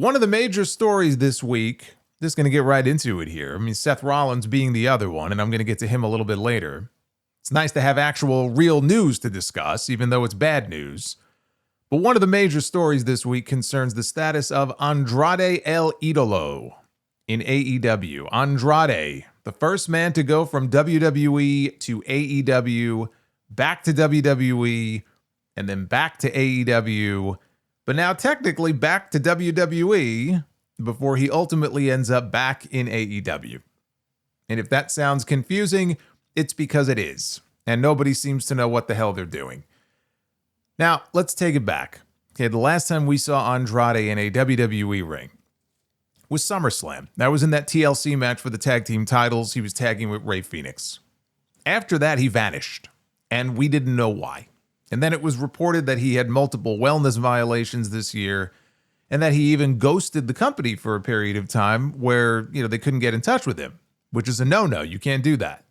One of the major stories this week, just going to get right into it here. I mean, Seth Rollins being the other one, and I'm going to get to him a little bit later. It's nice to have actual real news to discuss, even though it's bad news. But one of the major stories this week concerns the status of Andrade El Idolo in AEW. Andrade, the first man to go from WWE to AEW, back to WWE, and then back to AEW, but now technically back to WWE before he ultimately ends up back in AEW. And if that sounds confusing, it's because it is, and nobody seems to know what the hell they're doing. Now, let's take it back. Okay, the last time we saw Andrade in a WWE ring was SummerSlam. That was in that TLC match for the tag team titles. He was tagging with Rey Fenix. After that, he vanished, and we didn't know why. And then it was reported that he had multiple wellness violations this year, and that he even ghosted the company for a period of time where, they couldn't get in touch with him, which is a no-no. You can't do that.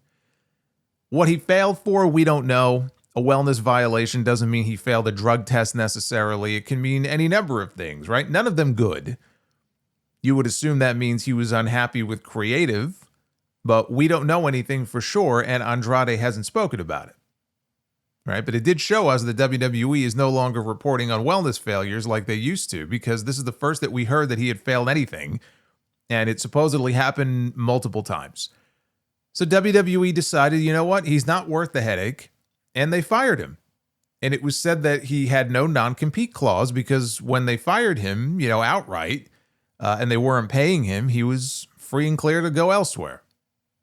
What he failed for, we don't know. A wellness violation doesn't mean he failed a drug test necessarily. It can mean any number of things, right? None of them good. You would assume that means he was unhappy with creative, but we don't know anything for sure, and Andrade hasn't spoken about it. Right? But it did show us that WWE is no longer reporting on wellness failures like they used to, because this is the first that we heard that he had failed anything, and it supposedly happened multiple times. So WWE decided, you know what? He's not worth the headache, and they fired him. And it was said that he had no non-compete clause because when they fired him, outright, and they weren't paying him, he was free and clear to go elsewhere.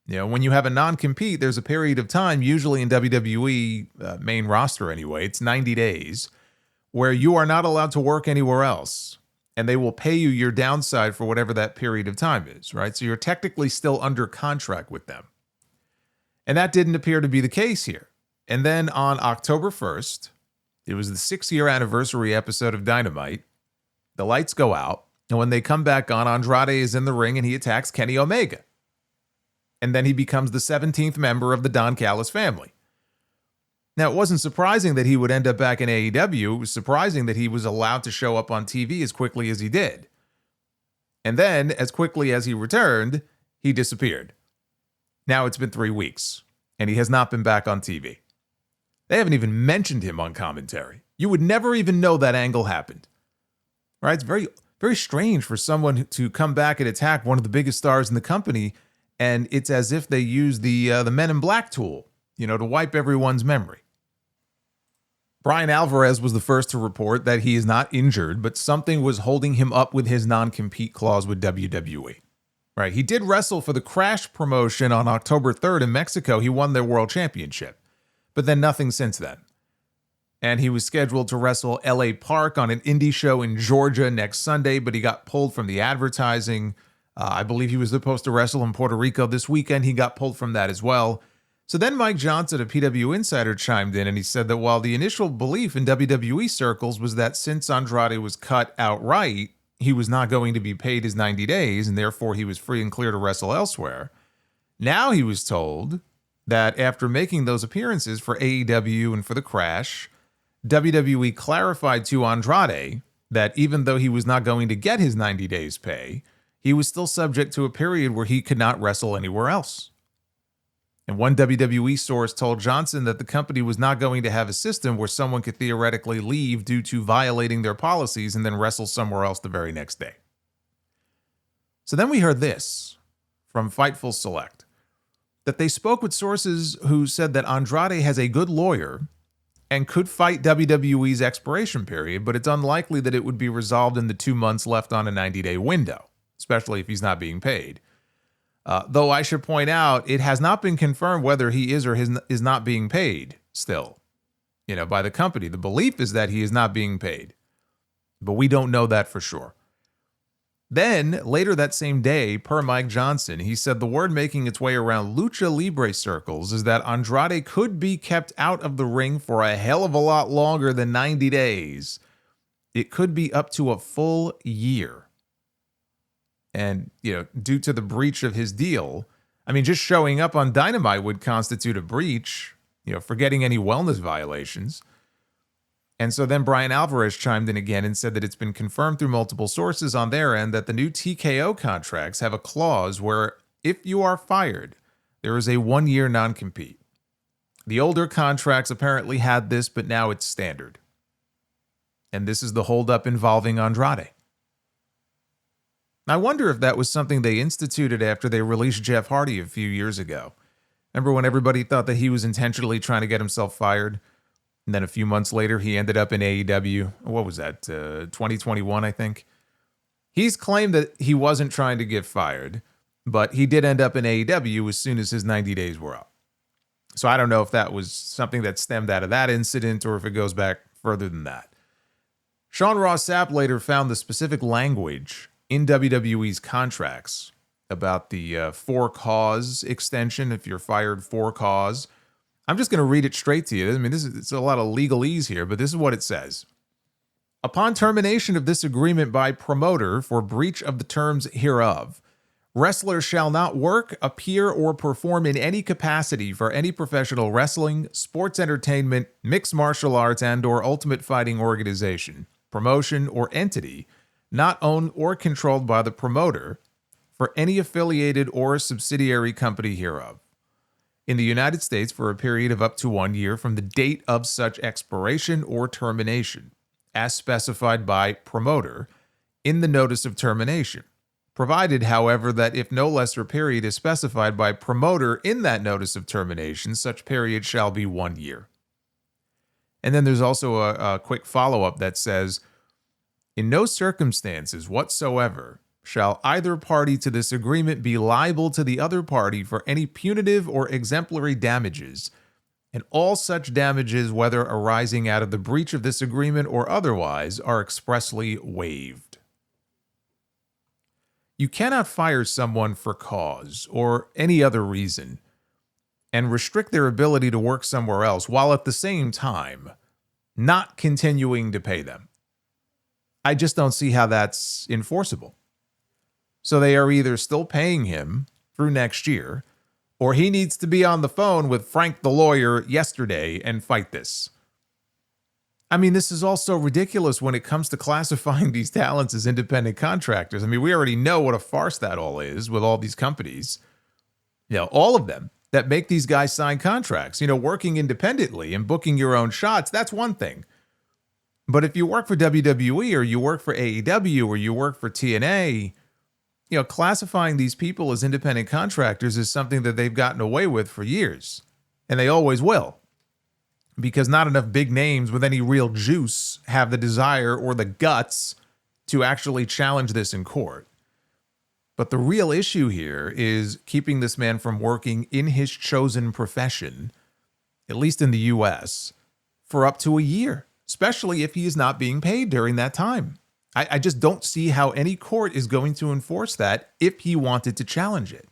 When you have a non-compete, there's a period of time, usually in WWE main roster anyway, it's 90 days, where you are not allowed to work anywhere else. And they will pay you your downside for whatever that period of time is, right? So you're technically still under contract with them. And that didn't appear to be the case here. And then on October 1st, it was the 6-year anniversary episode of Dynamite. The lights go out. And when they come back on, Andrade is in the ring and he attacks Kenny Omega. And then he becomes the 17th member of the Don Callis family. Now, it wasn't surprising that he would end up back in AEW. It was surprising that he was allowed to show up on TV as quickly as he did. And then, as quickly as he returned, he disappeared. Now it's been 3 weeks, and he has not been back on TV. They haven't even mentioned him on commentary. You would never even know that angle happened. Right? It's very, very strange for someone to come back and attack one of the biggest stars in the company, and it's as if they use the Men in Black tool, to wipe everyone's memory. Brian Alvarez was the first to report that he is not injured, but something was holding him up with his non-compete clause with WWE. Right? He did wrestle for the Crash promotion on October 3rd in Mexico. He won their world championship, but then nothing since then. And he was scheduled to wrestle LA Park on an indie show in Georgia next Sunday, but he got pulled from the advertising. I believe he was supposed to wrestle in Puerto Rico this weekend. He got pulled from that as well. So then Mike Johnson, a PW Insider, chimed in and he said that while the initial belief in WWE circles was that since Andrade was cut outright, he was not going to be paid his 90 days and therefore he was free and clear to wrestle elsewhere. Now he was told that after making those appearances for AEW and for the Crash, WWE clarified to Andrade that even though he was not going to get his 90 days pay, he was still subject to a period where he could not wrestle anywhere else. And one WWE source told Johnson that the company was not going to have a system where someone could theoretically leave due to violating their policies and then wrestle somewhere else the very next day. So then we heard this from Fightful Select, that they spoke with sources who said that Andrade has a good lawyer and could fight WWE's expiration period, but it's unlikely that it would be resolved in the 2 months left on a 90-day window, especially if he's not being paid. Though I should point out, it has not been confirmed whether he is or is not being paid still, by the company. The belief is that he is not being paid, but we don't know that for sure. Then, later that same day, per Mike Johnson, he said the word making its way around Lucha Libre circles is that Andrade could be kept out of the ring for a hell of a lot longer than 90 days. It could be up to a full year. And, due to the breach of his deal, just showing up on Dynamite would constitute a breach, forgetting any wellness violations. And so then Brian Alvarez chimed in again and said that it's been confirmed through multiple sources on their end that the new TKO contracts have a clause where if you are fired, there is a 1-year non-compete. The older contracts apparently had this, but now it's standard. And this is the holdup involving Andrade. I wonder if that was something they instituted after they released Jeff Hardy a few years ago. Remember when everybody thought that he was intentionally trying to get himself fired? And then a few months later, he ended up in AEW. What was that? 2021, I think. He's claimed that he wasn't trying to get fired, but he did end up in AEW as soon as his 90 days were up. So I don't know if that was something that stemmed out of that incident or if it goes back further than that. Sean Ross Sapp later found the specific language in WWE's contracts about the for cause extension, if you're fired for cause. I'm just going to read it straight to you. I mean, it's a lot of legalese here, but this is what it says. Upon termination of this agreement by promoter for breach of the terms hereof, wrestler shall not work, appear, or perform in any capacity for any professional wrestling, sports entertainment, mixed martial arts, and/or ultimate fighting organization, promotion, or entity not owned or controlled by the promoter for any affiliated or subsidiary company hereof. In the United States for a period of up to 1 year from the date of such expiration or termination, as specified by promoter in the notice of termination, provided, however, that if no lesser period is specified by promoter in that notice of termination, such period shall be 1 year. And then there's also a quick follow-up that says, in no circumstances whatsoever shall either party to this agreement be liable to the other party for any punitive or exemplary damages, and all such damages, whether arising out of the breach of this agreement or otherwise, are expressly waived. You cannot fire someone for cause or any other reason and restrict their ability to work somewhere else while at the same time not continuing to pay them. I just don't see how that's enforceable. So they are either still paying him through next year, or he needs to be on the phone with Frank the lawyer yesterday and fight this. I mean, this is also ridiculous when it comes to classifying these talents as independent contractors. I mean, we already know what a farce that all is with all these companies. You know, all of them that make these guys sign contracts. You know, working independently and booking your own shots, that's one thing. But if you work for WWE or you work for AEW or you work for TNA, you know, classifying these people as independent contractors is something that they've gotten away with for years. And they always will. Because not enough big names with any real juice have the desire or the guts to actually challenge this in court. But the real issue here is keeping this man from working in his chosen profession, at least in the US, for up to a year, especially if he is not being paid during that time. I just don't see how any court is going to enforce that if he wanted to challenge it.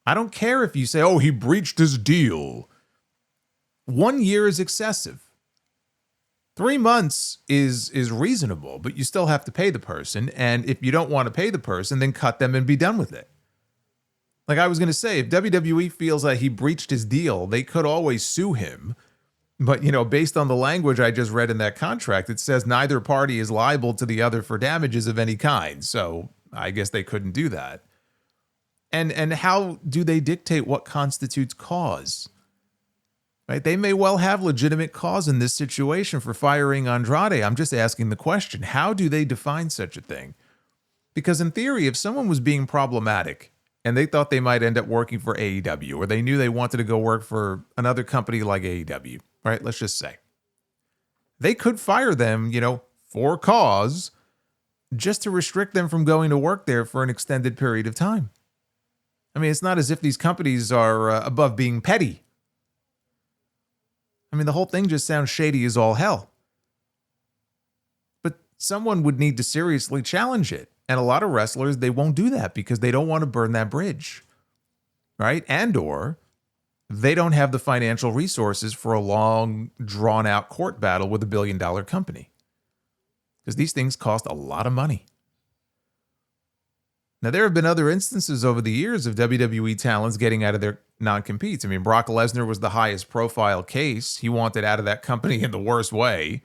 I don't care if you say, oh, he breached his deal. 1 year is excessive. 3 months is reasonable, but you still have to pay the person. And if you don't want to pay the person, then cut them and be done with it. Like I was going to say, if WWE feels that he breached his deal, they could always sue him. But, you know, based on the language I just read in that contract, it says neither party is liable to the other for damages of any kind. So I guess they couldn't do that. And how do they dictate what constitutes cause? Right? They may well have legitimate cause in this situation for firing Andrade. I'm just asking the question, how do they define such a thing? Because in theory, if someone was being problematic and they thought they might end up working for AEW, or they knew they wanted to go work for another company like AEW, right? Let's just say they could fire them, you know, for cause, just to restrict them from going to work there for an extended period of time. I mean, it's not as if these companies are above being petty. I mean, the whole thing just sounds shady as all hell. But someone would need to seriously challenge it. And a lot of wrestlers, they won't do that because they don't want to burn that bridge, right? And or they don't have the financial resources for a long, drawn-out court battle with $1 billion company. Because these things cost a lot of money. Now, there have been other instances over the years of WWE talents getting out of their non-competes. I mean, Brock Lesnar was the highest profile case. He wanted out of that company in the worst way.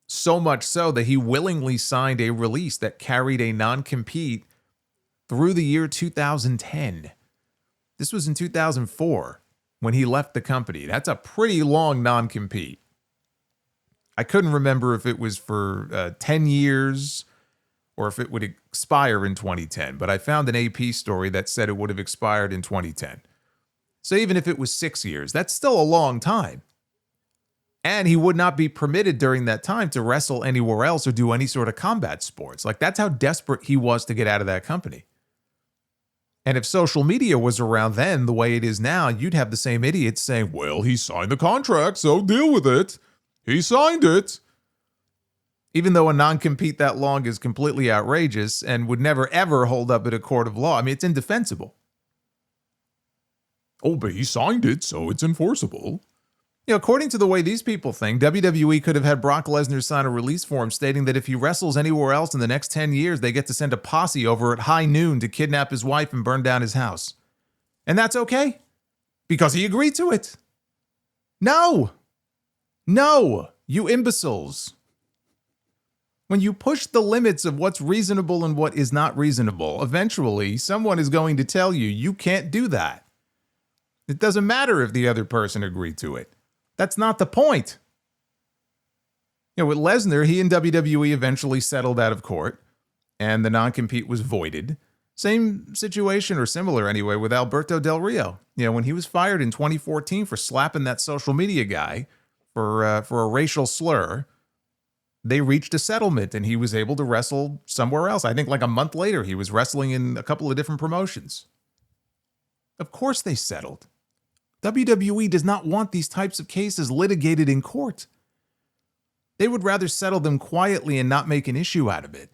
So much so that he willingly signed a release that carried a non-compete through the year 2010. This was in 2004 when he left the company. That's a pretty long non-compete. I couldn't remember if it was for 10 years or if it would expire in 2010, but I found an AP story that said it would have expired in 2010. So even if it was 6 years, that's still a long time. And he would not be permitted during that time to wrestle anywhere else or do any sort of combat sports. Like, that's how desperate he was to get out of that company. And if social media was around then the way it is now, you'd have the same idiots saying, well, he signed the contract, so deal with it. He signed it. Even though a non-compete that long is completely outrageous and would never, ever hold up at a court of law. I mean, it's indefensible. Oh, but he signed it, so it's enforceable. You know, according to the way these people think, WWE could have had Brock Lesnar sign a release form stating that if he wrestles anywhere else in the next 10 years, they get to send a posse over at high noon to kidnap his wife and burn down his house. And that's okay, because he agreed to it. No, you imbeciles. When you push the limits of what's reasonable and what is not reasonable, eventually someone is going to tell you, you can't do that. It doesn't matter if the other person agreed to it. That's not the point. You know, with Lesnar, he and WWE eventually settled out of court, and the non-compete was voided. Same situation, or similar anyway, with Alberto Del Rio. You know, when he was fired in 2014 for slapping that social media guy for a racial slur, they reached a settlement, and he was able to wrestle somewhere else. I think like a month later, he was wrestling in a couple of different promotions. Of course they settled. WWE does not want these types of cases litigated in court. They would rather settle them quietly and not make an issue out of it.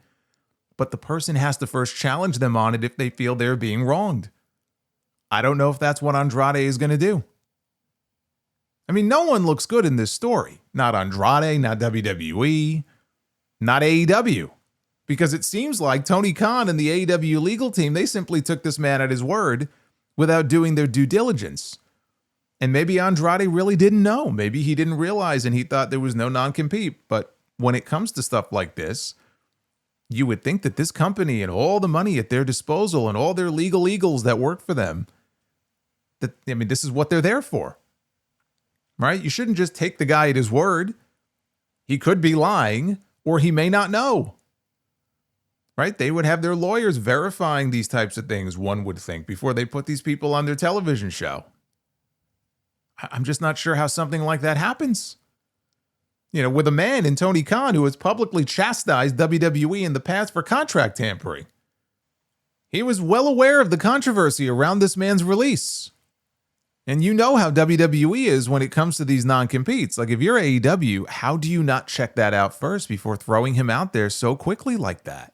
But the person has to first challenge them on it if they feel they're being wronged. I don't know if that's what Andrade is going to do. I mean, no one looks good in this story. Not Andrade, not WWE, not AEW. Because it seems like Tony Khan and the AEW legal team, they simply took this man at his word without doing their due diligence. And maybe Andrade really didn't know. Maybe he didn't realize and he thought there was no non-compete. But when it comes to stuff like this, you would think that this company and all the money at their disposal and all their legal eagles that work for them, this is what they're there for. Right? You shouldn't just take the guy at his word. He could be lying, or he may not know. Right? They would have their lawyers verifying these types of things, one would think, before they put these people on their television show. I'm just not sure how something like that happens. You know, with a man in Tony Khan who has publicly chastised WWE in the past for contract tampering. He was well aware of the controversy around this man's release. And you know how WWE is when it comes to these non-competes. Like, if you're AEW, how do you not check that out first before throwing him out there so quickly like that?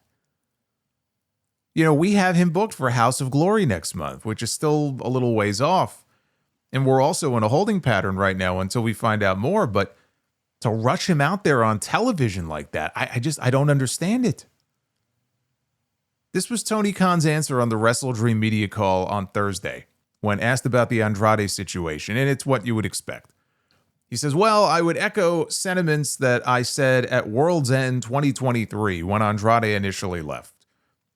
You know, we have him booked for House of Glory next month, which is still a little ways off. And we're also in a holding pattern right now until we find out more. But to rush him out there on television like that, I don't understand it. This was Tony Khan's answer on the Wrestle Dream media call on Thursday when asked about the Andrade situation, and it's what you would expect. He says, well, I would echo sentiments that I said at World's End 2023 when Andrade initially left.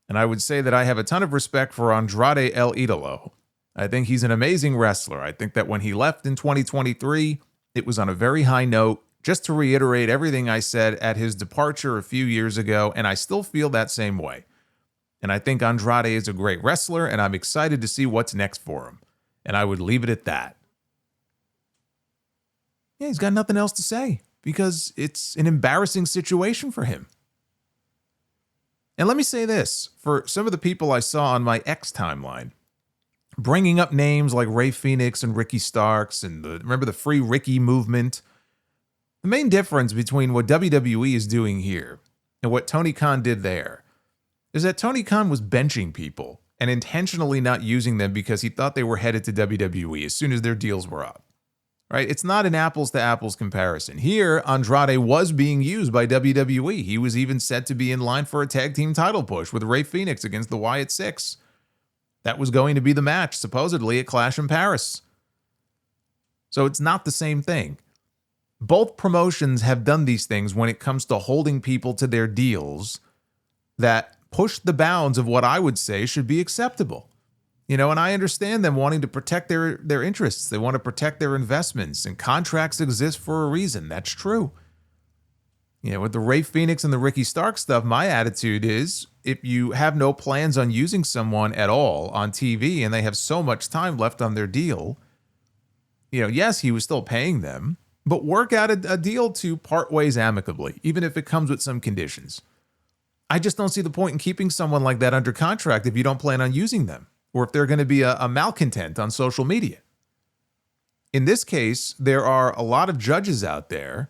And I would say that I have a ton of respect for Andrade El Idolo. I think he's an amazing wrestler. I think that when he left in 2023, it was on a very high note, just to reiterate everything I said at his departure a few years ago, and I still feel that same way. And I think Andrade is a great wrestler, and I'm excited to see what's next for him. And I would leave it at that. Yeah, he's got nothing else to say, because it's an embarrassing situation for him. And let me say this, for some of the people I saw on my X timeline, bringing up names like Ray Phoenix and Ricky Starks and remember the Free Ricky movement. The main difference between what WWE is doing here and what Tony Khan did there is that Tony Khan was benching people and intentionally not using them because he thought they were headed to WWE as soon as their deals were up. Right? It's not an apples to apples comparison. Here, Andrade was being used by WWE. He was even set to be in line for a tag team title push with Ray Phoenix against the Wyatt Six. That was going to be the match, supposedly, at Clash in Paris. So it's not the same thing. Both promotions have done these things when it comes to holding people to their deals that push the bounds of what I would say should be acceptable. And I understand them wanting to protect their interests. They want to protect their investments, and contracts exist for a reason. That's true. With the Ray Phoenix and the Ricky Stark stuff, my attitude is if you have no plans on using someone at all on TV and they have so much time left on their deal, yes, he was still paying them, but work out a deal to part ways amicably, even if it comes with some conditions. I just don't see the point in keeping someone like that under contract if you don't plan on using them, or if they're going to be a malcontent on social media. In this case, there are a lot of judges out there,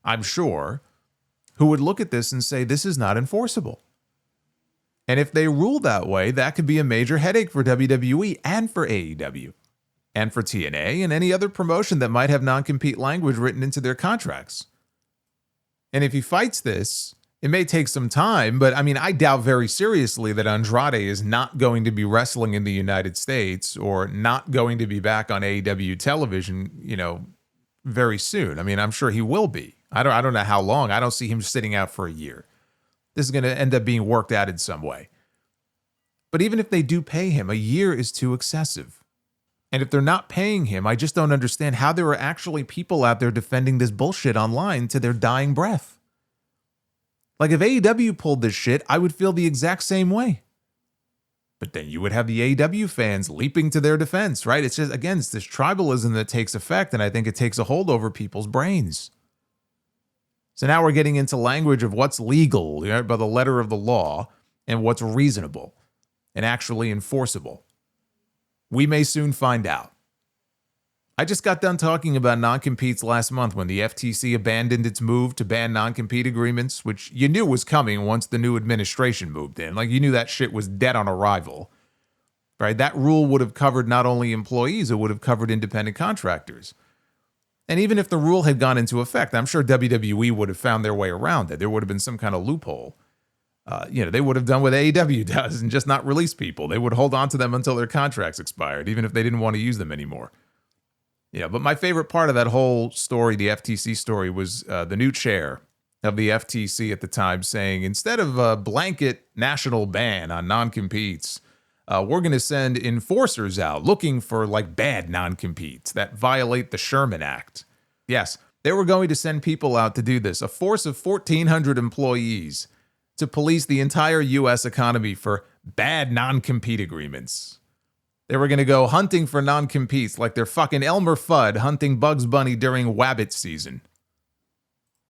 I'm sure, who would look at this and say this is not enforceable. And if they rule that way, that could be a major headache for WWE and for AEW and for TNA and any other promotion that might have non-compete language written into their contracts. And if he fights this, it may take some time, but I doubt very seriously that Andrade is not going to be wrestling in the United States or not going to be back on AEW television, very soon. I'm sure he will be. I don't know how long. I don't see him sitting out for a year. This is going to end up being worked out in some way. But even if they do pay him, a year is too excessive. And if they're not paying him, I just don't understand how there are actually people out there defending this bullshit online to their dying breath. Like if AEW pulled this shit, I would feel the exact same way. But then you would have the AEW fans leaping to their defense, right? It's just, again, it's this tribalism that takes effect, and I think it takes a hold over people's brains. So now we're getting into language of what's legal by the letter of the law and what's reasonable and actually enforceable. We may soon find out. I just got done talking about non-competes last month when the FTC abandoned its move to ban non-compete agreements, which you knew was coming once the new administration moved in. Like, you knew that shit was dead on arrival. Right? That rule would have covered not only employees, it would have covered independent contractors. And even if the rule had gone into effect, I'm sure WWE would have found their way around it. There would have been some kind of loophole. They would have done what AEW does and just not release people. They would hold on to them until their contracts expired, even if they didn't want to use them anymore. But my favorite part of that whole story, the FTC story, was the new chair of the FTC at the time saying, instead of a blanket national ban on non-competes, we're going to send enforcers out looking for bad non-competes that violate the Sherman Act. Yes, they were going to send people out to do this, a force of 1,400 employees to police the entire U.S. economy for bad non-compete agreements. They were going to go hunting for non-competes like they're fucking Elmer Fudd hunting Bugs Bunny during Wabbit season.